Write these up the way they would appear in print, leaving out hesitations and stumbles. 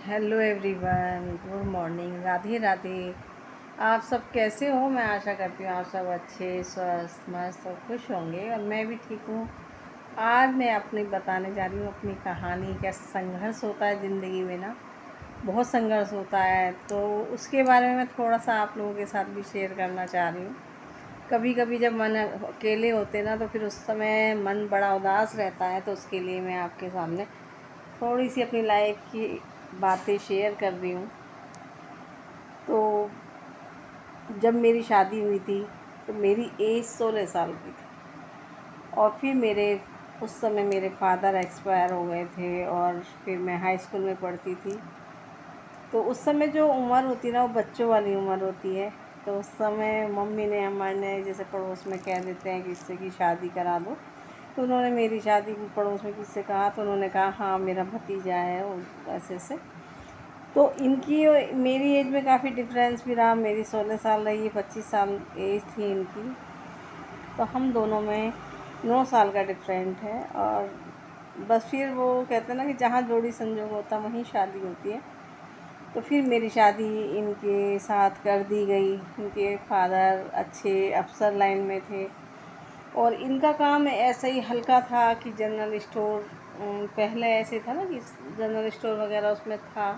Hello everyone, good morning, Radhe Radhe. आप सब कैसे हो? मैं आशा करती हूँ आप सब अच्छे, स्वस्थ, मस्त और खुश होंगे और मैं भी ठीक हूँ। आज मैं अपनी बताने जा रही हूँ अपनी कहानी। कैसे संघर्ष होता है ज़िंदगी में ना, बहुत संघर्ष होता है, तो उसके बारे में मैं थोड़ा सा आप लोगों के साथ भी शेयर करना चाह रही हूँ। कभी कभी जब मन अकेले होते ना, तो फिर उस समय मन बड़ा उदास रहता है, तो उसके लिए मैं आपके सामने थोड़ी सी अपनी लाइफ की बातें शेयर कर रही हूँ। तो जब मेरी शादी हुई थी तो मेरी एज 16 साल की थी, और फिर उस समय मेरे फादर एक्सपायर हो गए थे, और फिर मैं हाई स्कूल में पढ़ती थी। तो उस समय जो उम्र होती है ना, वो बच्चों वाली उम्र होती है। तो उस समय मम्मी ने हमारे जैसे पड़ोस में कह देते हैं कि इससे की शादी करा दो। तो उन्होंने मेरी शादी पड़ोस में किससे कहा, तो उन्होंने कहा हाँ मेरा भतीजा है, वो ऐसे ऐसे। तो इनकी और मेरी एज में काफ़ी डिफरेंस भी रहा। मेरी 16 साल रही, 25 साल एज थी इनकी। तो हम दोनों में 9 साल का डिफरेंट है। और बस फिर वो कहते हैं ना कि जहाँ जोड़ी संजोग होता वहीं शादी होती है। तो फिर मेरी शादी इनके साथ कर दी गई। इनके फादर अच्छे अफसर लाइन में थे, और इनका काम ऐसा ही हल्का था कि जनरल स्टोर, पहले ऐसे था ना कि जनरल स्टोर वगैरह उसमें था,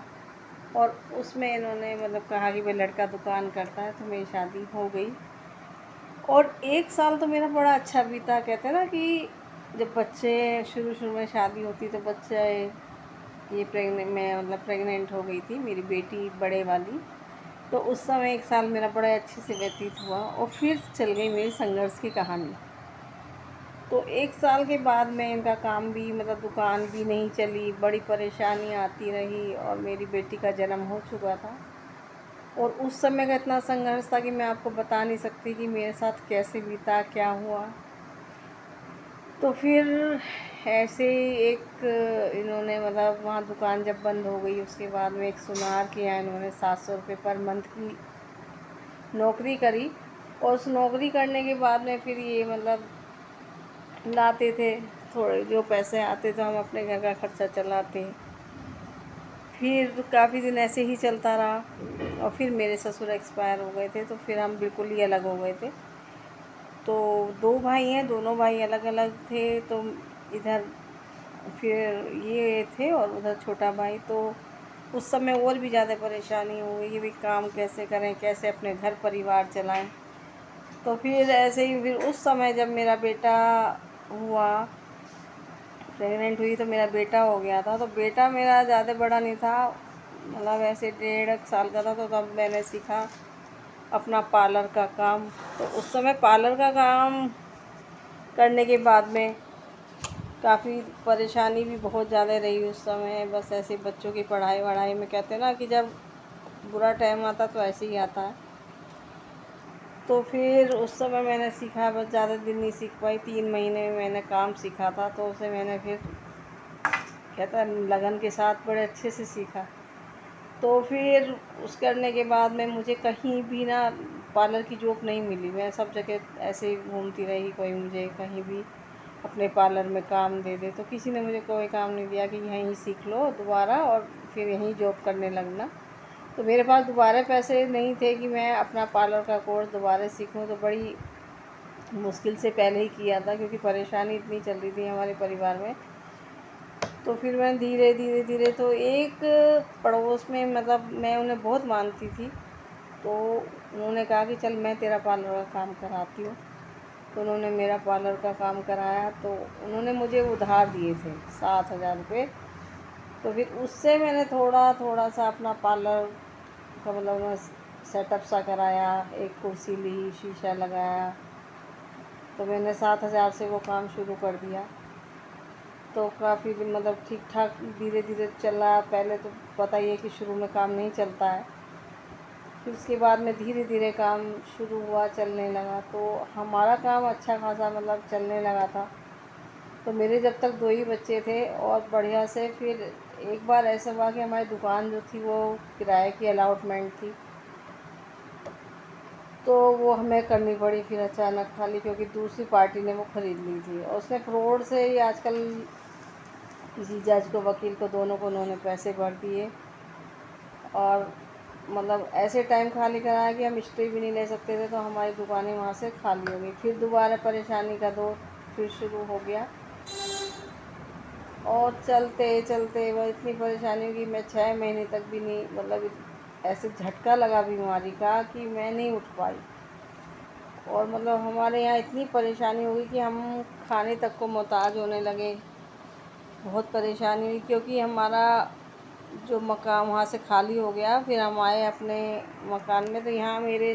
और उसमें इन्होंने मतलब कहा कि भाई लड़का दुकान करता है, तो मेरी शादी हो गई। और 1 साल तो मेरा बड़ा अच्छा बीता। कहते हैं ना कि जब बच्चे शुरू शुरू में शादी होती तो बच्चे, ये प्रेगनेंट, मैं मतलब प्रेग्नेंट हो गई थी, मेरी बेटी बड़े वाली। तो उस समय 1 साल मेरा बड़े अच्छे से व्यतीत हुआ, और फिर चल गई मेरी संघर्ष की कहानी। तो 1 साल के बाद में इनका काम भी मतलब दुकान भी नहीं चली, बड़ी परेशानी आती रही, और मेरी बेटी का जन्म हो चुका था। और उस समय का इतना संघर्ष था कि मैं आपको बता नहीं सकती कि मेरे साथ कैसे बीता, क्या हुआ। तो फिर ऐसे ही एक इन्होंने मतलब वहाँ दुकान जब बंद हो गई, उसके बाद में एक सुनार किया इन्होंने, 700 रुपये पर मंथ की नौकरी करी। और उस नौकरी करने के बाद में फिर ये मतलब लाते थे, थोड़े जो पैसे आते थे हम अपने घर का खर्चा चलाते। फिर काफ़ी दिन ऐसे ही चलता रहा, और फिर मेरे ससुर एक्सपायर हो गए थे, तो फिर हम बिल्कुल ही अलग हो गए थे। तो 2 भाई हैं, दोनों भाई अलग अलग थे। तो इधर फिर ये थे और उधर छोटा भाई। तो उस समय और भी ज़्यादा परेशानी हो गई कि भाई काम कैसे करें, कैसे अपने घर परिवार चलाएं। तो फिर ऐसे ही फिर उस समय जब मेरा बेटा हुआ, प्रेग्नेंट हुई, तो मेरा बेटा हो गया था। तो बेटा मेरा ज़्यादा बड़ा नहीं था, मतलब ऐसे 1.5 साल का था। तो तब मैंने सीखा अपना पार्लर का काम। तो उस समय पार्लर का काम करने के बाद में काफ़ी परेशानी भी बहुत ज़्यादा रही उस समय। बस ऐसे बच्चों की पढ़ाई वढ़ाई में, कहते हैं ना कि जब बुरा टाइम आता तो ऐसे ही आता है। तो फिर उस समय मैंने सीखा, बस ज़्यादा दिन नहीं सीख पाई, 3 महीने में मैंने काम सीखा था। तो उसे मैंने फिर, कहता है, लगन के साथ बड़े अच्छे से सीखा। तो फिर उस करने के बाद में मुझे कहीं भी ना पार्लर की जॉब नहीं मिली। मैं सब जगह ऐसे ही घूमती रही, कोई मुझे कहीं भी अपने पार्लर में काम दे दे। तो किसी ने मुझे कोई काम नहीं दिया कि यहीं सीख लो दोबारा और फिर यहीं जॉब करने लगना। तो मेरे पास दोबारा पैसे नहीं थे कि मैं अपना पार्लर का कोर्स दोबारा सीखूं। तो बड़ी मुश्किल से पहले ही किया था, क्योंकि परेशानी इतनी चल रही थी हमारे परिवार में। तो फिर मैं धीरे धीरे धीरे, तो एक पड़ोस में, मतलब मैं उन्हें बहुत मानती थी, तो उन्होंने कहा कि चल मैं तेरा पार्लर का काम कराती हूँ। तो उन्होंने मेरा पार्लर का काम कराया। तो उन्होंने मुझे उधार दिए थे 7,000 रुपये। तो फिर उससे मैंने थोड़ा थोड़ा सा अपना पार्लर का मतलब सेटअप सा कराया, एक कुर्सी ली, शीशा लगाया। तो मैंने 7,000 से वो काम शुरू कर दिया। तो काफ़ी मतलब ठीक ठाक धीरे धीरे चला। पहले तो पता ही है कि शुरू में काम नहीं चलता है, फिर उसके बाद में धीरे धीरे काम शुरू हुआ, चलने लगा। तो हमारा काम अच्छा खासा मतलब चलने लगा था। तो मेरे जब तक 2 ही बच्चे थे, और बढ़िया से फिर एक बार ऐसा हुआ कि हमारी दुकान जो थी वो किराए की अलॉटमेंट थी। तो वो हमें करनी पड़ी फिर अचानक खाली, क्योंकि दूसरी पार्टी ने वो ख़रीद ली थी, और उसने फ्रॉड से ही आजकल किसी जज को, वकील को, दोनों को उन्होंने पैसे भर दिए। और मतलब ऐसे टाइम खाली कराया कि हम हिस्ट्री भी नहीं ले सकते थे, तो हमारी दुकानें वहाँ से खाली हो गई। फिर दोबारा परेशानी का दौर फिर शुरू हो गया और चलते चलते वह इतनी परेशानी हुई कि मैं 6 महीने तक भी नहीं, मतलब ऐसे झटका लगा बीमारी का कि मैं नहीं उठ पाई। और मतलब हमारे यहाँ इतनी परेशानी हुई कि हम खाने तक को मोहताज होने लगे। बहुत परेशानी हुई क्योंकि हमारा जो मकान वहाँ से खाली हो गया। फिर हम आए अपने मकान में, तो यहाँ मेरे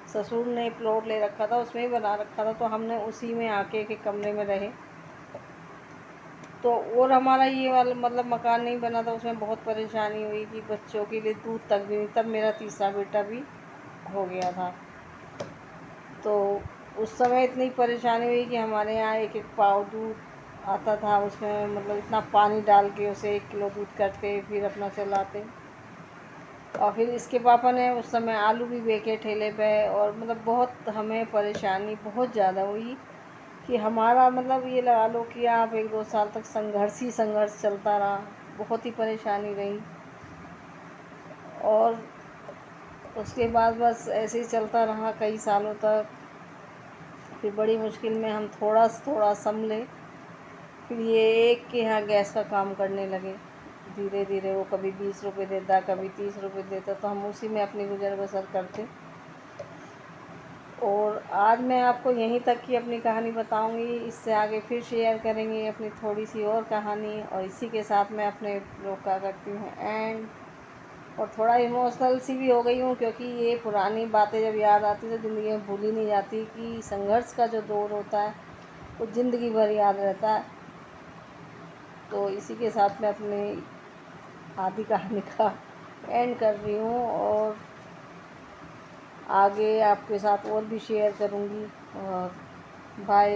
ससुर ने प्लॉट ले रखा था, उसमें ही बना रखा था, तो हमने उसी में आके के कमरे में रहे। तो और हमारा ये वाला मतलब मकान नहीं बना था, उसमें बहुत परेशानी हुई कि बच्चों के लिए दूध तक भी नहीं, तब मेरा तीसरा बेटा भी हो गया था। तो उस समय इतनी परेशानी हुई कि हमारे यहाँ एक एक पाव दूध आता था, उसमें मतलब इतना पानी डाल के उसे 1 किलो दूध करते, फिर अपना चलाते। और फिर इसके पापा ने उस समय आलू भी बेचे ठेले पे, और मतलब बहुत हमें परेशानी बहुत ज़्यादा हुई कि हमारा मतलब ये लगा लो कि आप 1-2 साल तक संघर्ष ही संघर्ष चलता रहा। बहुत ही परेशानी रही। और उसके बाद बस ऐसे ही चलता रहा कई सालों तक। फिर बड़ी मुश्किल में हम थोड़ा थोड़ा संभले। फिर ये एक के यहाँ गैस का काम करने लगे। धीरे धीरे वो कभी 20 रुपये देता, कभी 30 रुपये देता, तो हम उसी में अपनी गुजर बसर करते। और आज मैं आपको यहीं तक की अपनी कहानी बताऊंगी। इससे आगे फिर शेयर करेंगे अपनी थोड़ी सी और कहानी, और इसी के साथ मैं अपने ब्लॉग का करती हूँ एंड। और थोड़ा इमोशनल सी भी हो गई हूँ क्योंकि ये पुरानी बातें जब याद आती तो ज़िंदगी में भूल ही नहीं जाती कि संघर्ष का जो दौर होता है वो ज़िंदगी भर याद रहता है। तो इसी के साथ मैं अपनी आधी कहानी का एंड कर रही हूँ, और आगे आपके साथ और भी शेयर करूँगी। और बाय।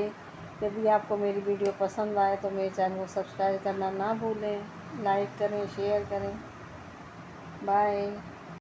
यदि आपको मेरी वीडियो पसंद आए तो मेरे चैनल को सब्सक्राइब करना ना भूलें, लाइक करें, शेयर करें। बाय।